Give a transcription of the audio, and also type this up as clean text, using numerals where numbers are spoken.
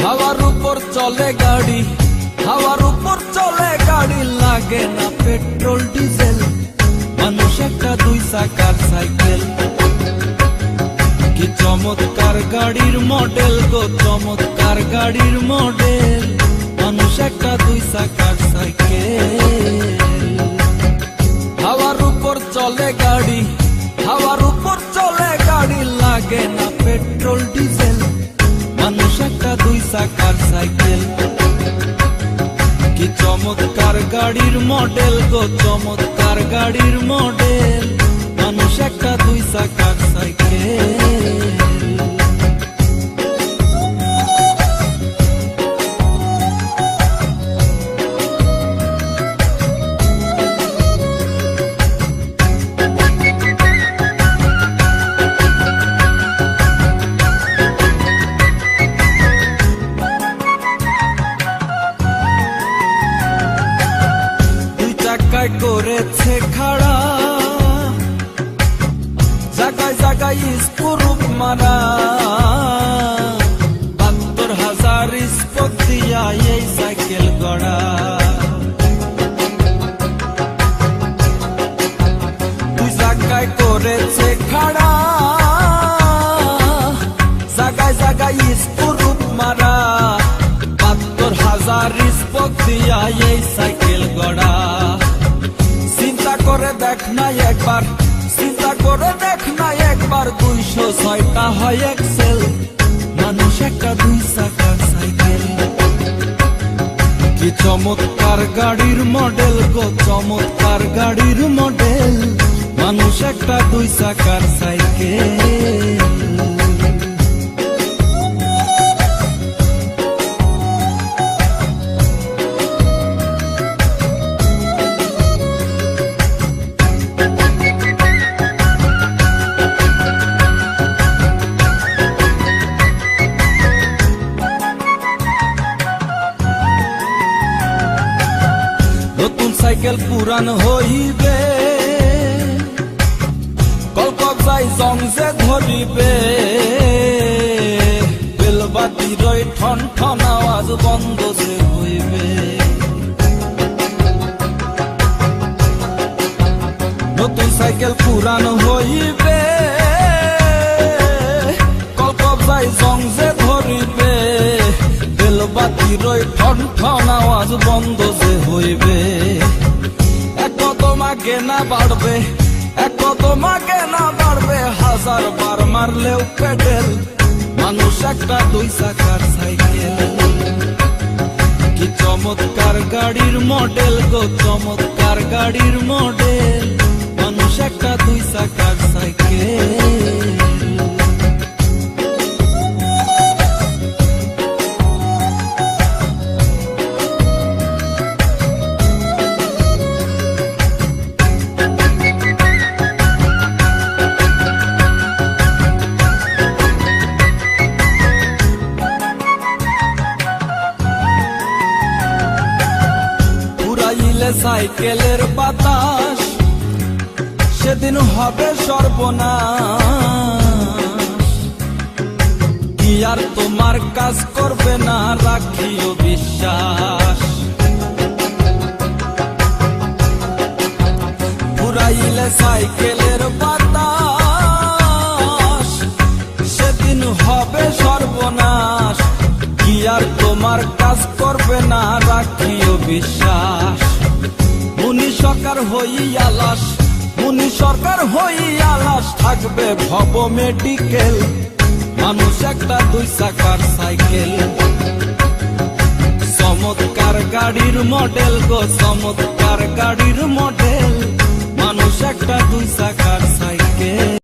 হাওয়ার উপর চলে গাড়ি, হাওয়ার উপর চলে গাড়ি, লাগে না পেট্রোল ডিজেল, মানুষ একটা দুই চাকার সাইকেল। কি চমৎকার গাড়ির মডেল গো, চমৎকার গাড়ির মডেল, মানুষ একটা দুই চাকার সাইকেল। হাওয়ার উপর চলে গাড়ি, হাওয়ার উপর চলে গাড়ি, লাগে না পেট্রোল ডিজেল, মানুষ একটা দুই চাকার সাইকেল। কি চমৎকার গাড়ির মডেল গো, চমৎকার গাড়ির মডেল, মানুষ একটা দুই চাকার সাইকেল। করেছে খাড়া, জায়গায় জায়গায় স্ক্রু মারা, ৭২,০০০ স্পোক দিয়া এই সাইকেল গড়া। দুই জায়গায় করেছে খাড়া, জায়গায় জায়গায় স্ক্রু মারা, ৭২,০০০ স্পোক দিয়া এই সাইকেল গড়া। চিন্তা করে দেখ না একবার, চিন্তা করে দেখ না একবার, ২০৬টা হয় এক্সেল, মানুষ একটা দুই চাকার সাইকেল। কি চমৎকার গাড়ির মডেল গো, চমৎকার গাড়ির মডেল, মানুষ একটা দুই চাকার সাইকেল। নতুন সাইকেল পুরান হইবে, কলকক যাই জং যে ধরিবে, বেলবাতির ঠন ঠন আওয়াজ বন্ধ যে হইবে। নতুন সাইকেল পুরান হইবে, কলকক যাই জং যে ধরিবে, বেলবাতির ঠন ঠন আওয়াজ বন্ধ যে হইবে। এক কদম আগে না বাড়বে, এক কদম আগে না বাড়বে, ১০০০ বার মারলেও পেডেল, মানুষ একটা দুই চাকার সাইকেল। কি চমৎকার গাড়ির মডেল গো, চমৎকার গাড়ির মডেল, মানুষ একটা দুই চাকার সাইকেল। সাইকেলের বাতাস সেদিন হবে সর্বনাশ, কি আর তোমার কাজ করবে না, রাখিও বিশ্বাস। পুরাইলে সাইকেলের বাতাস সেদিন হবে সর্বনাশ, কি আর তোমার কাজ করবে না, রাখিও বিশ্বাস। মুনি সরকার হই আলাস, মুনি সরকার হই আলাস, থাকবে ভব মেডিকেল, মানুষ একটা দুই চাকার সাইকেল। চমৎকার গাড়ির মডেল গো, চমৎকার গাড়ির মডেল, মানুষ একটা দুই চাকার সাইকেল।